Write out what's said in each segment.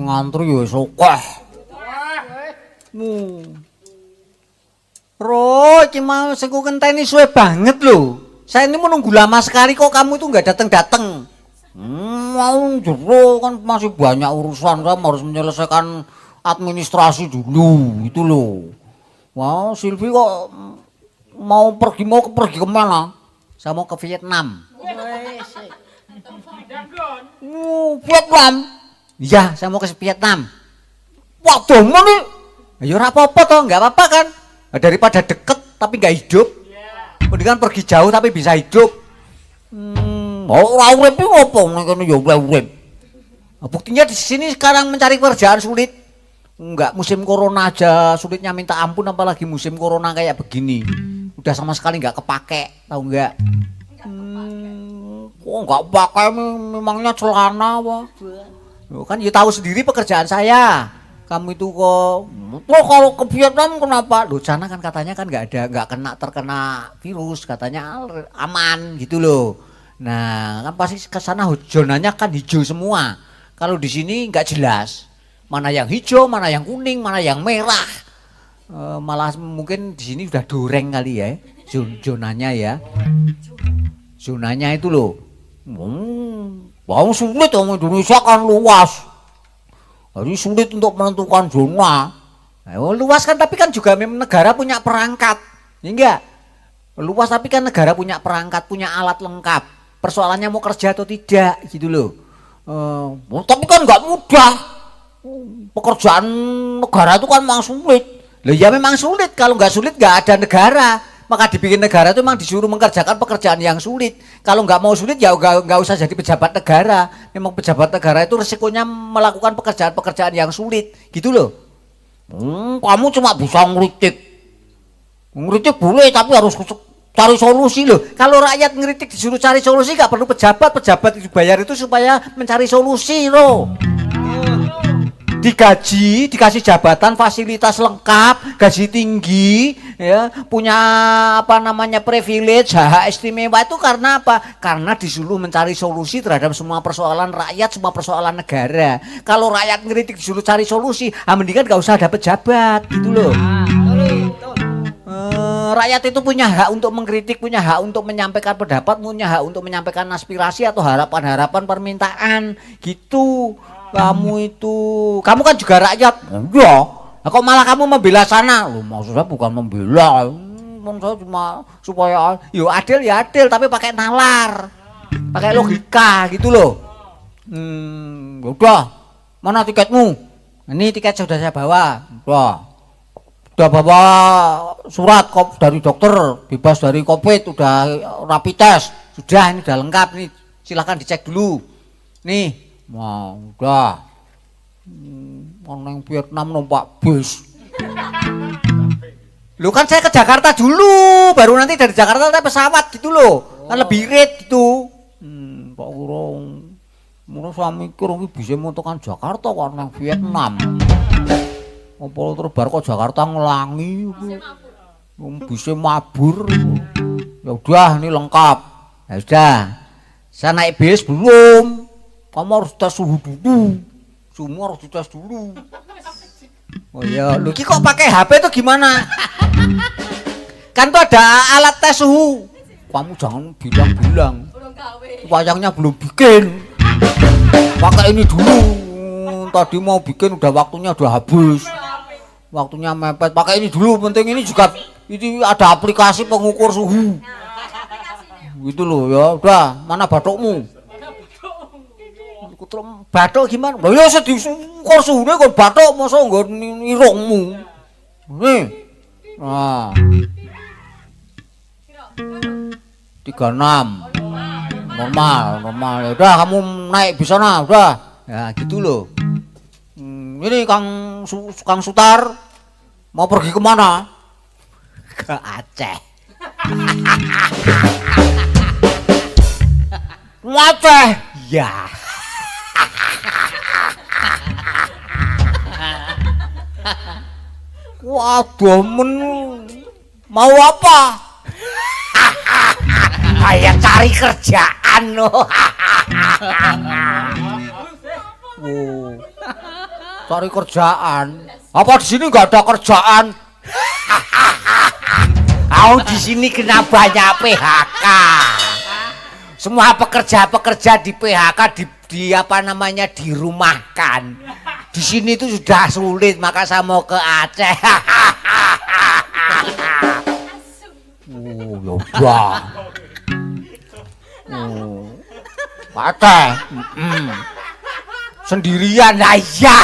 ngantri ya wis akeh. Ro, iki mau sing ku ngenteni suwe banget lho. Saya ini menunggu lama sekali kok kamu itu nggak datang-datang. Mau jero kan masih banyak urusan, kamu harus menyelesaikan administrasi dulu gitu loh. Wow, Silvi kok mau pergi kemana? Saya mau ke Vietnam. Vietnam? Iya, saya mau ke Vietnam. Waduh, mana? Ya ora apa-apa toh, nggak apa-apa kan? Daripada deket tapi nggak hidup. Mendingan pergi jauh tapi bisa hidup. Ora urip iki opo ngene ya urip. Buktinya di sini sekarang mencari pekerjaan sulit. Enggak musim corona aja sulitnya minta ampun, apalagi musim corona kayak begini. Udah sama sekali nggak kepake, tahu nggak? Kok nggak pakai memangnya celana apa? Kan ya tahu sendiri pekerjaan saya. Kamu itu kok kalau ke Vietnam kenapa? Loh sana kan katanya kan nggak terkena virus, katanya aman gitu loh. Nah kan pasti ke sana zonanya kan hijau semua. Kalau di sini nggak jelas mana yang hijau, mana yang kuning, mana yang merah. Malah mungkin di sini udah doreng kali ya zonanya ya. Zonanya itu loh. Wah sulit om, Indonesia kan luas. Jadi sulit untuk menentukan zona. Luas kan tapi kan juga memang negara punya perangkat. Ya enggak? Luas tapi kan negara punya perangkat, punya alat lengkap. Persoalannya mau kerja atau tidak gitu loh. Tapi kan nggak mudah. Pekerjaan negara itu kan memang sulit. Loh ya memang sulit, kalau nggak sulit nggak ada negara. Maka dibikin negara itu memang disuruh mengerjakan pekerjaan yang sulit. Kalau nggak mau sulit ya nggak usah jadi pejabat negara. Memang pejabat negara itu resikonya melakukan pekerjaan-pekerjaan yang sulit, gitu loh. Kamu cuma bisa ngeritik. Ngeritik boleh tapi harus cari solusi loh. Kalau rakyat ngeritik disuruh cari solusi nggak perlu pejabat dibayar itu supaya mencari solusi loh. Digaji, dikasih jabatan, fasilitas lengkap, gaji tinggi, ya, punya apa namanya privilege, hak istimewa itu karena apa? Karena disuruh mencari solusi terhadap semua persoalan rakyat, semua persoalan negara. Kalau rakyat ngeritik disuruh cari solusi, mendingan gak usah ada pejabat, gitu loh. Rakyat itu punya hak untuk mengkritik, punya hak untuk menyampaikan pendapat, punya hak untuk menyampaikan aspirasi atau harapan-harapan permintaan, gitu. Kamu kan juga rakyat. Iya. Kok malah kamu membela sana? Loh, maksudnya bukan membela. Saya cuma supaya adil ya adil tapi pakai nalar. Pakai logika gitu loh. Udah. Mana tiketmu? Ini tiket sudah saya bawa. Udah bawa surat dari dokter bebas dari Covid, udah rapid test. Sudah ini udah lengkap nih. Silakan dicek dulu. Nih. Wah, udah. Orang Vietnam numpak bis. Lu kan saya ke Jakarta dulu, baru nanti dari Jakarta naik pesawat gitu loh. Kan lebih irit gitu. Pak Urung. Mula saya mikir ini bisa menentukan Jakarta karena Vietnam. Apa terbar kok Jakarta ngelangi. Bisa mabur. Ya udah ini lengkap. Ya udah. Saya naik bis belum. Kamu harus tes suhu dulu. Semua harus dites dulu. Oh iya, lu kok pakai HP itu gimana? Kan tuh ada alat tes suhu. Kamu jangan bilang-bilang. Wayangnya belum bikin. Pakai ini dulu. Tadi mau bikin udah waktunya udah habis. Waktunya mepet. Pakai ini dulu. Penting ini juga ini ada aplikasi pengukur suhu. Gitu loh ya. Udah, mana batukmu? Batuk gimana? Lah ya sedih ukur suhune kok batuk masa nggo irungmu. Nih. Nah. 36. Normal. Ya udah kamu naik bisa nah, udah. Ya gitu loh. Ini Kang Sutar mau pergi kemana? Ke Aceh. Aceh. Ya. Waduh mau apa? Kayak cari kerjaan loh. Cari kerjaan. Apa di sini nggak ada kerjaan? Aku di sini kena banyak PHK. Semua pekerja-pekerja di PHK di apa namanya dirumahkan. Di sini itu sudah sulit, maka saya mau ke Aceh. Oh, ya udah. Oh. Aceh. Sendirian lah ya.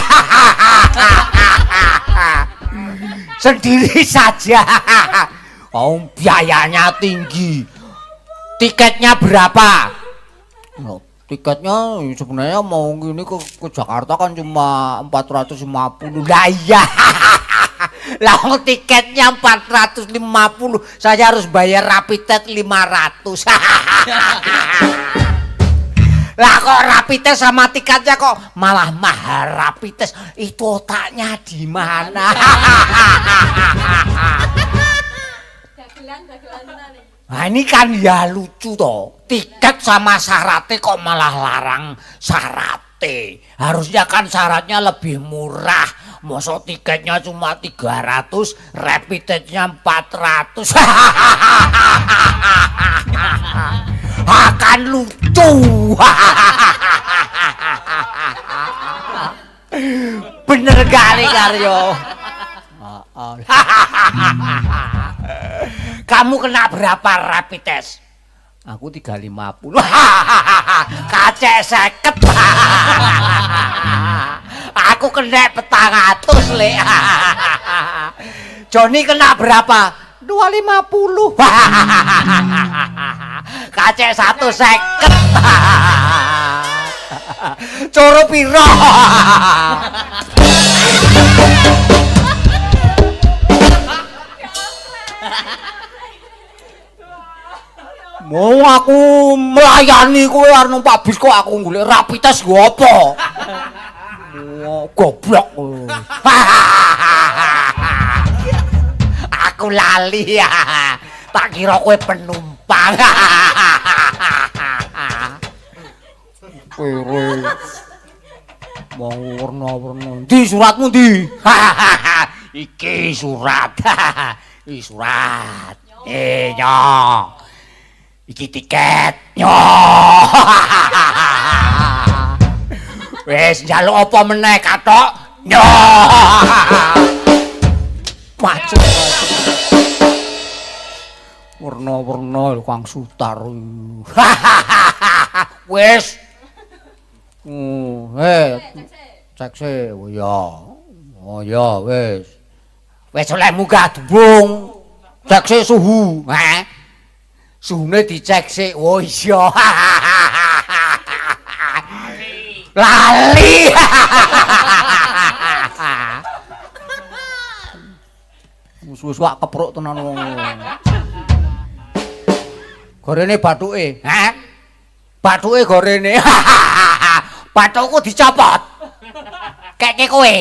Sendiri saja. Oh, biayanya tinggi. Tiketnya berapa? Oh, tiketnya sebenarnya mau gini ke Jakarta kan cuma 450. Lah iya. Lah tiketnya 450. Saya harus bayar rapid test 500. Lah kok rapid test sama tiketnya kok malah mahal rapid test. Itu otaknya di mana? Nah ini kan ya lucu toh. Tiket sama syaratnya kok malah larang syaratnya. Harusnya kan syaratnya lebih murah. Masa tiketnya cuma 300, rapid testnya 400. Akan lucu. Bener kali Karyo. Kamu kena berapa rapid test? Aku 350. Kacek 50. Aku kena 400 le. Joni kena berapa? 250. Kacek 150. Coro piro? Mau aku melayani kowe arep numpak bis kok aku golek rapid test nggo apa? Goblok kowe. Aku lali ya. Tak kira kowe penumpang. Kowe mau warna-warna. Di suratmu di. Iki surat. Iki surat. Yo. Iki tiket. Yo. Wes njaluk apa meneh katok? Yo. Maju. Warna-warna Kang Sutar. Wes. Cek sih. Oh ya. Oh ya wes. Wes oleh munggah dubung. Cek sih suhu, suhune dicek sih. Oh iya. Lali. Wis wak kepruk tenan wong. Gorene bathuke, bathuke gorene. Bathukku dicopot. Keke kowe.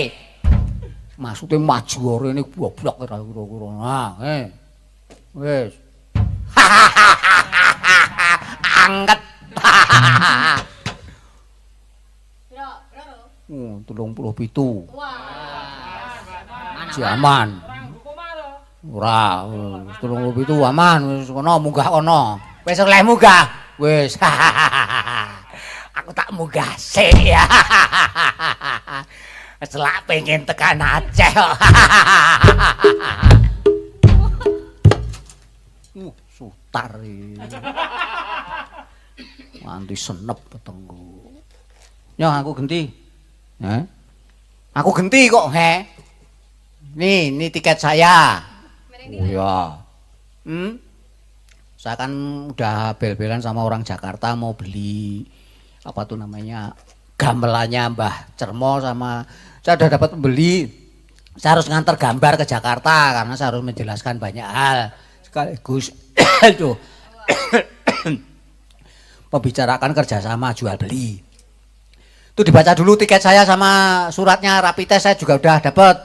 Maksude maju rene goblok ora kira-kira. Nah, wis. Angget. Piro? 37. Wah. Aman. Ora, 37 aman wis kono munggah kono. Wis oleh munggah. Wis. Aku tak munggah sik ya. Selak pengen tekan Aceh. Sutar iki. Nganti senep petengku. Yo aku genti. Aku genti kok, Nih tiket saya. Oh ya. Saya kan udah bel-belan sama orang Jakarta mau beli apa tuh namanya gamelannya Mbah Cermo sama saya udah dapat beli. Saya harus ngantar gambar ke Jakarta karena saya harus menjelaskan banyak hal sekaligus itu membicarakan kerjasama jual beli. Itu dibaca dulu tiket saya sama suratnya rapid test saya juga udah dapat.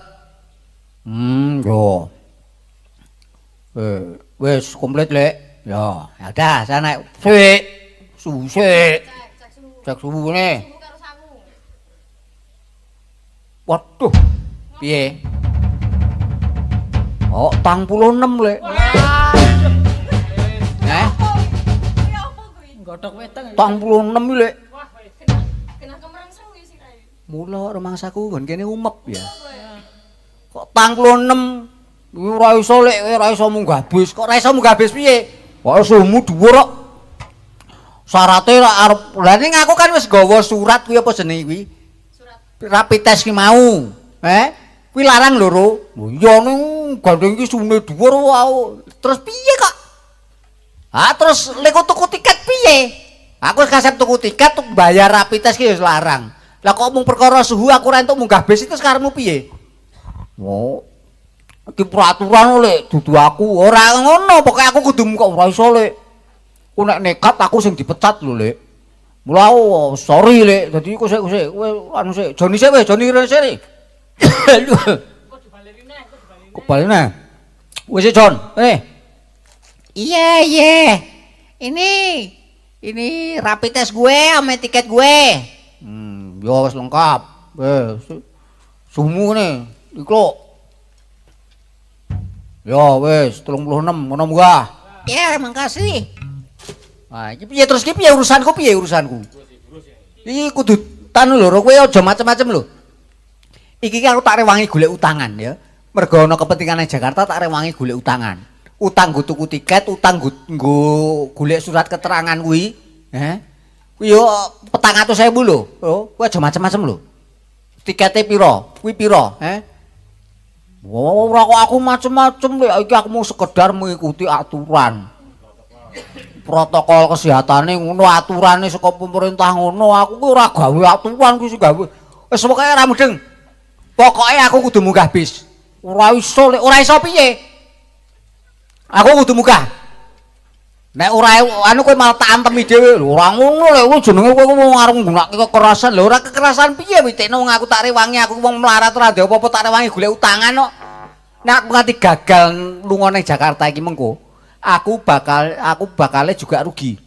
Yo. Wes komplit lek. Ya, ya udah saya naik. Sik. Susik. Cek suhu nih. Waduh. Piye? Oh, 46 lek. Godhok weteng. 46 lek. Kena kemerangsang wis sirahe. Mula rumangsaku nggon kene umep ya. Kok 46 ora iso lek ora iso munggah bis. Kok ora iso munggah bis piye? Kok sumu dhuwur kok. Syaraté arep lha ning aku kan wis gawa surat kuwi apa jenenge kuwi? Surat Rapid test ki mau. Kuwi larang loro. Lho iya ning gandeng iki sune dhuwur wae. Terus piye kok? Terus lek tuku tiket piye? Aku wis kasep tuku tiket tuk bayar rapid test ki wis larang. Lah kok mung perkara suhu aku ora entuk munggah bis itu karepmu piye? Oh. Iki peraturan lek dudu aku ora ngono, pokoke aku kudu kok ora iso lek. Ku nek nekat aku sing dipecat lho lek. Mula sorry lek, dadi kowe anu sik, Joni sik wis, Joni rene sik. Kok dibaleni neh, kok dibaleni. Kok balik nah. Wis Jon, Iya. Ini rapid test gue sama tiket gue. Ya wis lengkap. Sumu nih, iku. Ya wis 36 ngono munggah. Ya, makasih. Iki piye terus piye urusanku? Iki kudu tanu lho, kowe aja macem-macem lho. Iki aku tak rewangi golek utangan ya. Mergo ana kepentingan nang Jakarta tak rewangi golek utangan. Utang nggo tuku tiket, utang nggo golek surat keterangan kuwi, kuwi yo 400.000 lho. Kowe aja macem-macem lho. Tikete pira? Kuwi pira, Ora kok aku macem-macem lek iki aku mau sekedar mengikuti aturan. Protokol kesehatane ngono, aturane saka pemerintah ngono. Aku ki ora gawe aturan kuwi sing gawe. Wis pokoke ora mudeng. Pokoke aku kudu munggah bis. Ora iso lek ora iso piye? Aku kudu munggah. Nek ora anu kowe malah tak antemi dhewe. Lho ora ngono lek kowe jenenge kowe mau arep nggunakake kekerasan. Lho ora kekerasan piye witekno wong aku tak rewangi, aku wong melarat ora ndek apa-apa tak rewangi golek utangan kok. Nek aku nganti gagal lunga ning Jakarta iki mengko, aku bakal juga rugi.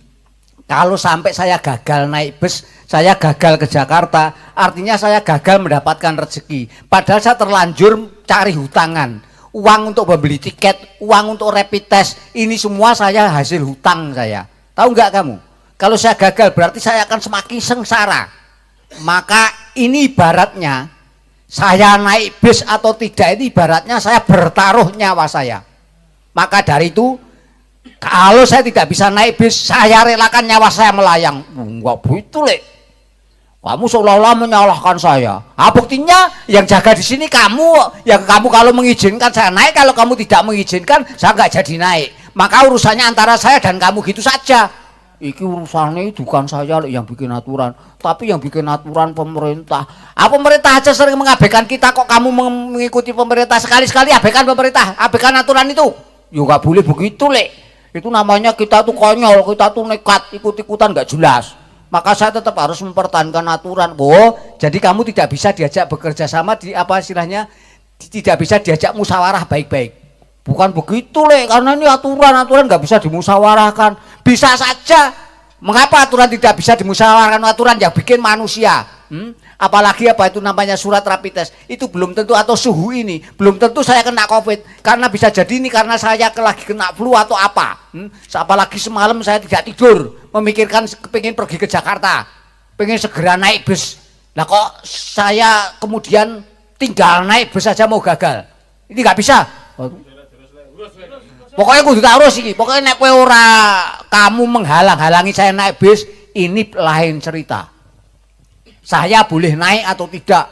Kalau sampai saya gagal naik bus, saya gagal ke Jakarta, artinya saya gagal mendapatkan rezeki. Padahal saya terlanjur cari hutangan, uang untuk membeli tiket, uang untuk rapid test, ini semua saya hasil hutang saya. Tahu nggak kamu? Kalau saya gagal berarti saya akan semakin sengsara. Maka ini ibaratnya saya naik bis atau tidak, ini ibaratnya saya bertaruh nyawa saya. Maka dari itu, kalau saya tidak bisa naik bis, saya relakan nyawa saya melayang. Enggak begitu, Lek. Kamu seolah-olah menyalahkan saya. Buktinya yang jaga di sini kamu. Yang kamu kalau mengizinkan saya naik, kalau kamu tidak mengizinkan, saya nggak jadi naik. Maka urusannya antara saya dan kamu gitu saja. Iki urusannya bukan saya yang bikin aturan, tapi yang bikin aturan pemerintah. Pemerintah aja sering mengabaikan kita, kok kamu mengikuti pemerintah. Sekali-sekali abaikan pemerintah, abaikan aturan itu. Ya nggak boleh begitu, Lek. Itu namanya kita tuh konyol, kita tuh nekat, ikut-ikutan nggak jelas. Maka saya tetap harus mempertahankan aturan. Jadi kamu tidak bisa diajak bekerja sama di apa istilahnya, tidak bisa diajak musyawarah baik-baik. Bukan begitu, Lek, karena ini aturan nggak bisa dimusyawarahkan. Bisa saja. Mengapa aturan tidak bisa dimusyawarahkan? Aturan yang bikin manusia. Apalagi apa itu namanya surat rapid test. Itu belum tentu, atau suhu ini belum tentu saya kena COVID. Karena bisa jadi ini karena saya lagi kena flu atau apa. Apalagi semalam saya tidak tidur, memikirkan pengen pergi ke Jakarta, pengen segera naik bus. Nah kok saya kemudian tinggal naik bus saja mau gagal. Ini nggak bisa. Pokoknya kudu tak urus iki. Pokoknya nek kowe ora kamu menghalang-halangi saya naik bis, ini lain cerita. Saya boleh naik atau tidak.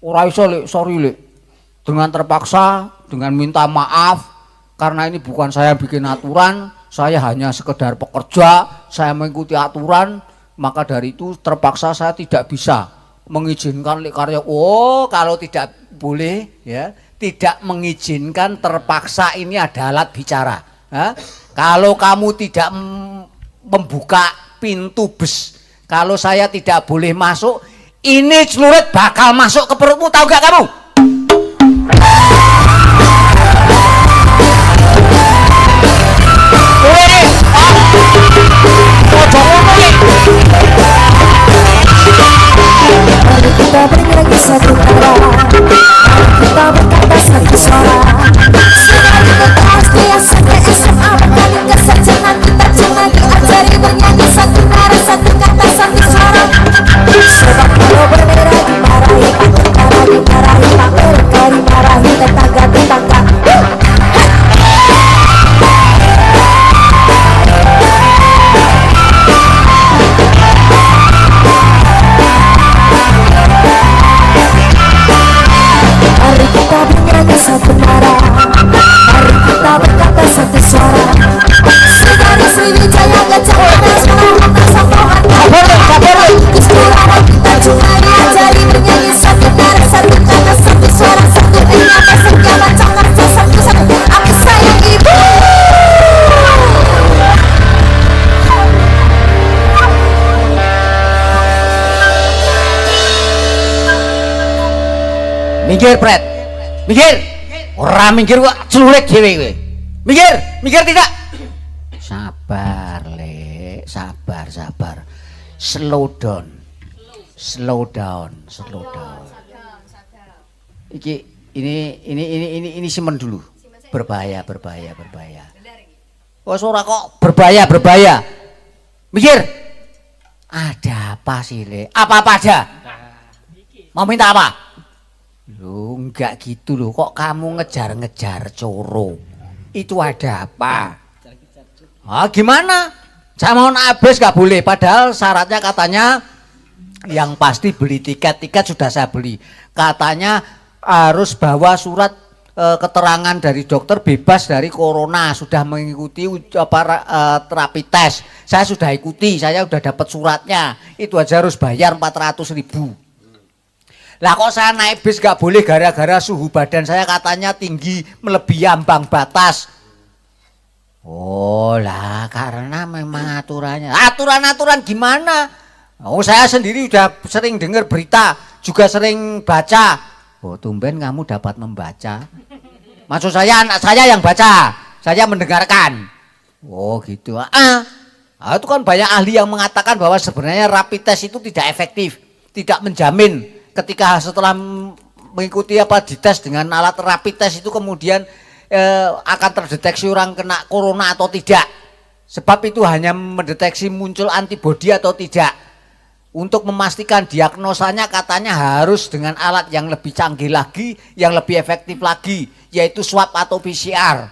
Ora iso, Lek, sorry, Lek. Dengan terpaksa, dengan minta maaf karena ini bukan saya bikin aturan, saya hanya sekedar pekerja, saya mengikuti aturan, maka dari itu terpaksa saya tidak bisa mengizinkan Lek Karya. Kalau tidak boleh ya, tidak mengizinkan, terpaksa ini ada alat bicara. Kalau kamu tidak membuka pintu bus, kalau saya tidak boleh masuk, ini celurit bakal masuk ke perutmu, tahu gak kamu? Kita beri lagi satu kata. kita bernyanyi satu nara. Mari kita berkata satu suara. Saudari Sriwijaya Gajah Mada semangat bersama hati. Istilah kita cuma diajari bernyanyi satu nara, satu kata, satu suara, satu irama, setiap macam rasa, satu-satu. Aku sayang ibu. Minggir, Pret. Minggir. Ora minggir kok celurit dhewe kowe. Minggir, minggir tidak. Sabar, Lek. Sabar, sabar. Slow down. Slow down, slow down. Iki ini simpen dulu. Berbahaya, berbahaya, berbahaya. Oh, suara kok berbahaya, berbahaya. Minggir. Ada apa sih, Lek? Apa-apa aja. Mau minta apa? Loh, enggak gitu loh, kok kamu ngejar-ngejar Coro? Itu ada apa? Ah, gimana? Saya mau habis gak boleh, padahal syaratnya katanya yang pasti beli tiket sudah saya beli. Katanya harus bawa surat keterangan dari dokter bebas dari corona, sudah mengikuti terapi tes. Saya sudah ikuti, saya sudah dapat suratnya. Itu aja harus bayar 400.000. Lah kok saya naik bis gak boleh gara-gara suhu badan saya katanya tinggi melebihi ambang batas. Oh lah karena memang aturannya. Aturan-aturan gimana? Oh saya sendiri udah sering dengar berita, juga sering baca. Oh tumben kamu dapat membaca. Maksud saya anak saya yang baca, saya mendengarkan. Oh gitu. Itu kan banyak ahli yang mengatakan bahwa sebenarnya rapid test itu tidak efektif, tidak menjamin. Ketika setelah mengikuti dites dengan alat rapid test itu kemudian akan terdeteksi orang kena corona atau tidak. Sebab itu hanya mendeteksi muncul antibodi atau tidak. Untuk memastikan diagnosanya katanya harus dengan alat yang lebih canggih lagi, yang lebih efektif lagi, yaitu swab atau PCR.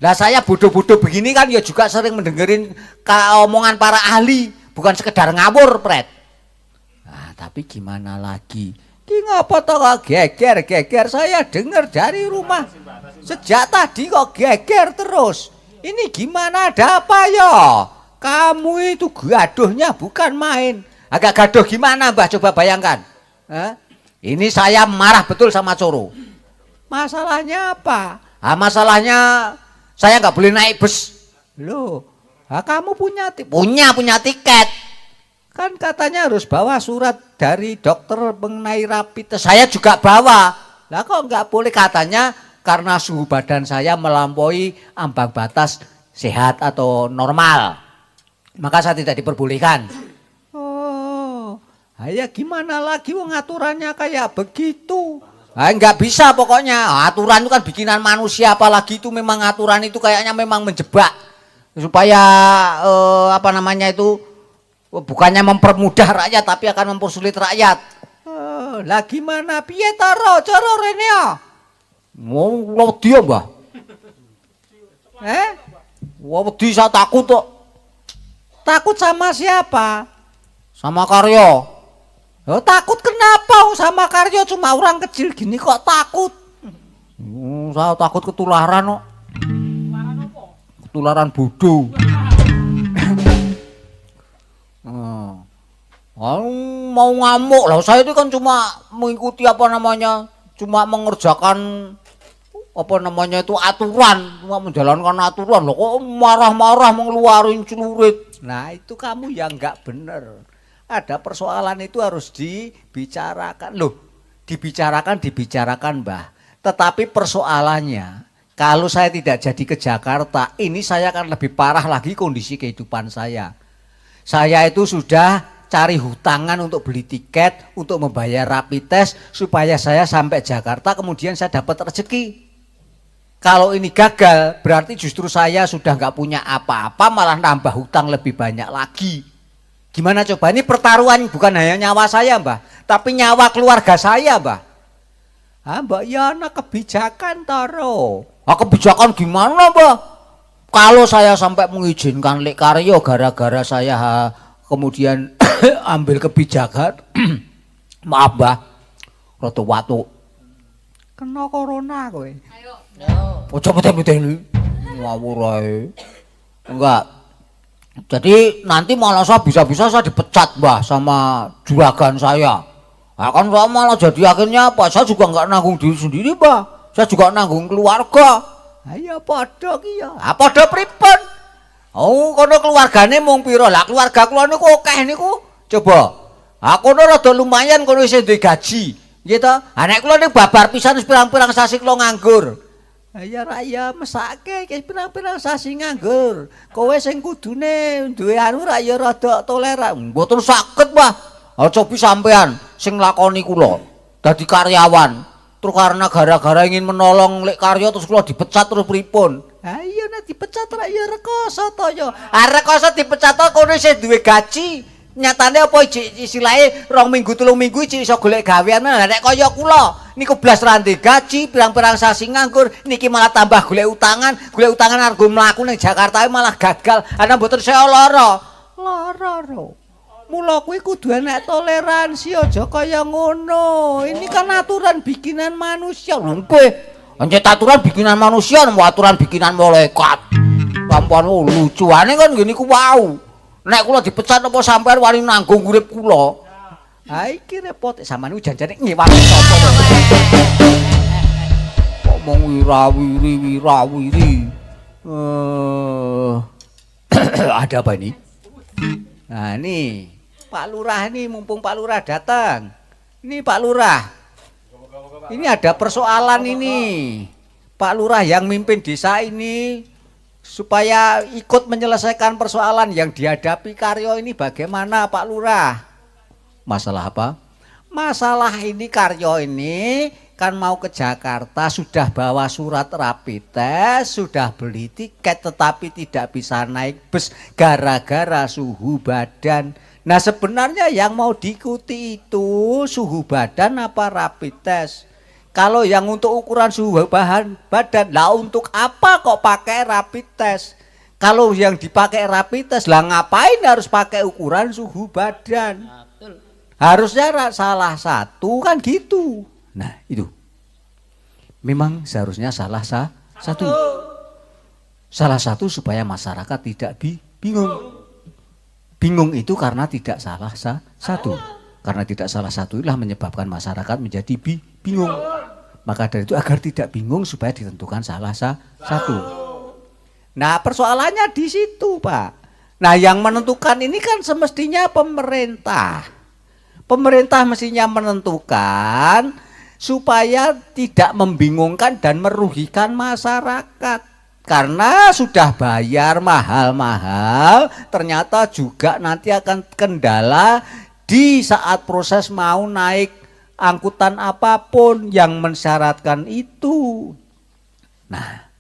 Nah saya bodoh-bodoh begini kan ya juga sering mendengarin omongan para ahli, bukan sekedar ngawur, Pret. Nah, tapi gimana lagi? Ki ngapa kok geger saya dengar dari rumah. Sejak tadi kok geger terus. Ini gimana ada apa ya? Kamu itu gaduhnya bukan main. Agak gaduh gimana Mbah coba bayangkan. Ini saya marah betul sama Coro. Masalahnya apa? Masalahnya saya nggak boleh naik bus. Loh, kamu punya tiket. Kan katanya harus bawa surat dari dokter mengenai rapid test. Saya juga bawa. Lah kok nggak boleh katanya karena suhu badan saya melampaui ambang batas sehat atau normal. Maka saya tidak diperbolehkan. Oh, ya gimana lagi wong aturannya kayak begitu. Nggak bisa pokoknya. Aturan itu kan bikinan manusia, apalagi itu memang aturan itu kayaknya memang menjebak supaya bukannya mempermudah rakyat tapi akan mempersulit rakyat. Lah gimana piye taro cara rene ya? Mau dia Mbah. Wedi saya takut kok. Takut sama siapa? Sama Karyo. Takut kenapa? Sama Karyo cuma orang kecil gini kok takut. Saya takut ketularan kok. Ketularan bodoh. Mau ngamuk lah, saya itu kan cuma mengikuti cuma mengerjakan aturan, cuma menjalankan aturan loh, kok marah-marah mengeluarin celurit. Nah itu kamu yang nggak bener. Ada persoalan itu harus dibicarakan loh, dibicarakan Mbah. Tetapi persoalannya kalau saya tidak jadi ke Jakarta, ini saya akan lebih parah lagi kondisi kehidupan saya. Saya itu sudah cari hutangan untuk beli tiket, untuk membayar rapid test supaya saya sampai Jakarta kemudian saya dapat rezeki. Kalau ini gagal berarti justru saya sudah nggak punya apa-apa, malah nambah hutang lebih banyak lagi. Gimana coba? Ini pertaruhan bukan hanya nyawa saya Mbah, tapi nyawa keluarga saya Mbah. Mbak Yana kebijakan taro. Kebijakan gimana Mbah? Kalau saya sampai mengizinkan Lek Karyo gara-gara saya kemudian ambil kebijakan maaf Mbah, roto watu. Kena corona kowe. Ayo. Ojo peten-peteni. Ngawur ae. Enggak. Jadi nanti malah saya bisa-bisa saya dipecat Mbah sama juragan saya. Nah, kan saya malah jadi akhirnya apa? Saya juga enggak nanggung diri sendiri Mbah. Saya juga nanggung keluarga. Ayo padha ki ya. Ah padha pripun? Oh, kono keluargane mung pira? Lah keluarga kula niku akeh niku. Coba. Ah kono rada lumayan kono isih duwe gaji. Nggih to? Ah nek kula niku babar pisan wis pirang-pirang sasi kula nganggur. Ya raya mesake iki pirang-pirang sasi nganggur. Kowe sing kudune duwe anu ra ya rada toleran. Mboten saged, Mbah. Aja pi sampean sing lakoni kula dadi karyawan. Terus karena gara-gara ingin menolong lek karya terus kula dipecat terus pripun? Ha iya nek dipecat ra ya rekoso to ya. Ah rekoso dipecat to kono isih duwe gaji. Nyatane apa isilahe 2 minggu 3 minggu iki iso golek gawean. Lah nek kaya kula niku blas ra ndek gaji, pirang-pirang sasi nganggur, niki malah tambah golek utangan argo mlaku ning Jakarta malah gagal. Ana mboten saya lara. Lara ro. Mula kuwi kudu enek toleransi aja kaya ngono. Ini kan aturan bikinan manusia. Lho kowe anjet aturan bikinan manusia nemu aturan bikinan malaikat. Pampuan lucuane kan ngene iku wau. Nek kula dipecat apa sampean wani nanggung urip kula. Ha iki repot sampean iku janjane ngewangi sapa. Kok mong wirawiri. Ada apa ini? Nah, ini Pak Lurah nih, mumpung Pak Lurah datang. Ini Pak Lurah. Ini ada persoalan ini. Pak Lurah yang mimpin desa ini supaya ikut menyelesaikan persoalan yang dihadapi Karyo ini bagaimana Pak Lurah? Masalah apa? Masalah ini Karyo ini kan mau ke Jakarta, sudah bawa surat rapid test, sudah beli tiket tetapi tidak bisa naik bus gara-gara suhu badan. Nah sebenarnya yang mau diikuti itu suhu badan apa rapid test? Kalau yang untuk ukuran suhu badan, lah untuk apa kok pakai rapid test? Kalau yang dipakai rapid test, lah ngapain harus pakai ukuran suhu badan? Harusnya salah satu kan gitu. Nah itu memang seharusnya salah satu. Salah satu supaya masyarakat tidak bingung. Bingung itu karena tidak salah satu. Karena tidak salah satu itulah menyebabkan masyarakat menjadi bingung. Maka dari itu agar tidak bingung supaya ditentukan salah satu. Nah persoalannya di situ Pak. Nah yang menentukan ini kan semestinya pemerintah. Pemerintah mestinya menentukan supaya tidak membingungkan dan merugikan masyarakat. Karena sudah bayar mahal-mahal, ternyata juga nanti akan kendala di saat proses mau naik angkutan apapun yang mensyaratkan itu. Nah,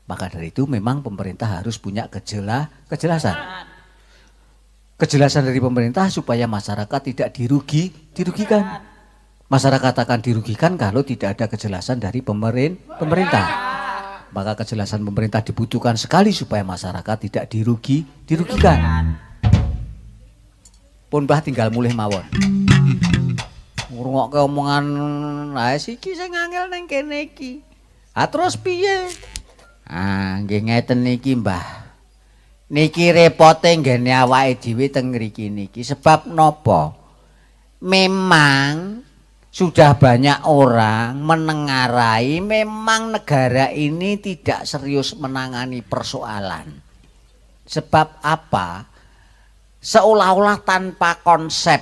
maka dari itu memang pemerintah harus punya kejelasan. Kejelasan dari pemerintah supaya masyarakat tidak dirugikan. Masyarakat akan dirugikan kalau tidak ada kejelasan dari pemerintah. Maka kejelasan pemerintah dibutuhkan sekali supaya masyarakat tidak dirugikan. Pun Mbah tinggal mulih mawon. Ngrungokke omongan ae iki sing angel ning kene iki. Ah terus piye? Ah nggih ngeten niki Mbah. Niki repote nggene awake dhewe teng mriki niki sebab napa? Memang sudah banyak orang menengarai memang negara ini tidak serius menangani persoalan. Sebab apa? Seolah-olah tanpa konsep.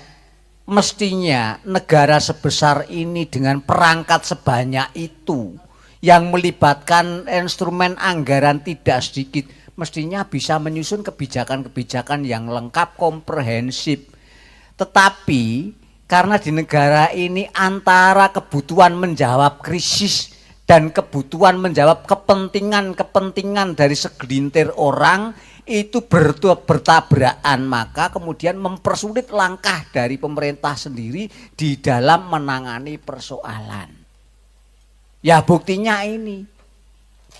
Mestinya negara sebesar ini dengan perangkat sebanyak itu yang melibatkan instrumen anggaran tidak sedikit mestinya bisa menyusun kebijakan-kebijakan yang lengkap komprehensif. Tetapi karena di negara ini antara kebutuhan menjawab krisis dan kebutuhan menjawab kepentingan dari segelintir orang itu bertabrakan, maka kemudian mempersulit langkah dari pemerintah sendiri di dalam menangani persoalan. Ya buktinya ini,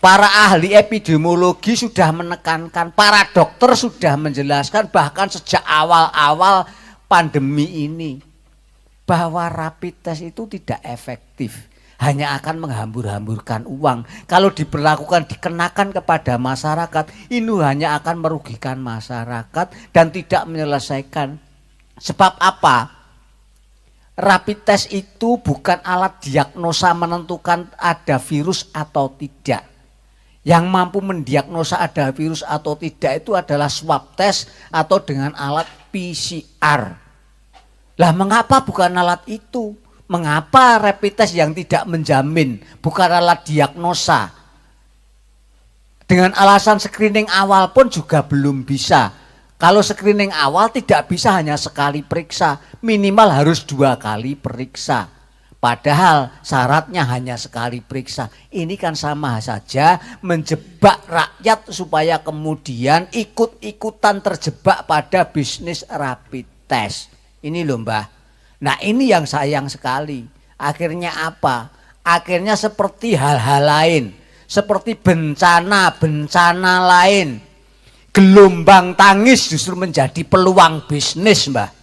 para ahli epidemiologi sudah menekankan, para dokter sudah menjelaskan bahkan sejak awal-awal pandemi ini bahwa rapid test itu tidak efektif. hanya akan menghambur-hamburkan uang. Kalau diberlakukan, dikenakan kepada masyarakat, ini hanya akan merugikan masyarakat dan tidak menyelesaikan. Sebab apa? Rapid test itu bukan alat diagnosa menentukan ada virus atau tidak. Yang mampu mendiagnosa ada virus atau tidak itu adalah swab test atau dengan alat PCR. Lah mengapa bukan alat itu? Mengapa rapid test yang tidak menjamin, bukan alat diagnosa? Dengan alasan screening awal pun juga belum bisa. Kalau screening awal tidak bisa hanya sekali periksa, minimal harus 2 kali periksa. Padahal syaratnya hanya sekali periksa. Ini kan sama saja menjebak rakyat supaya kemudian ikut-ikutan terjebak pada bisnis rapid test. Ini loh Mbah. Nah ini yang sayang sekali. Akhirnya apa? Akhirnya seperti hal-hal lain. Seperti bencana-bencana lain. Gelombang tangis justru menjadi peluang bisnis Mbah.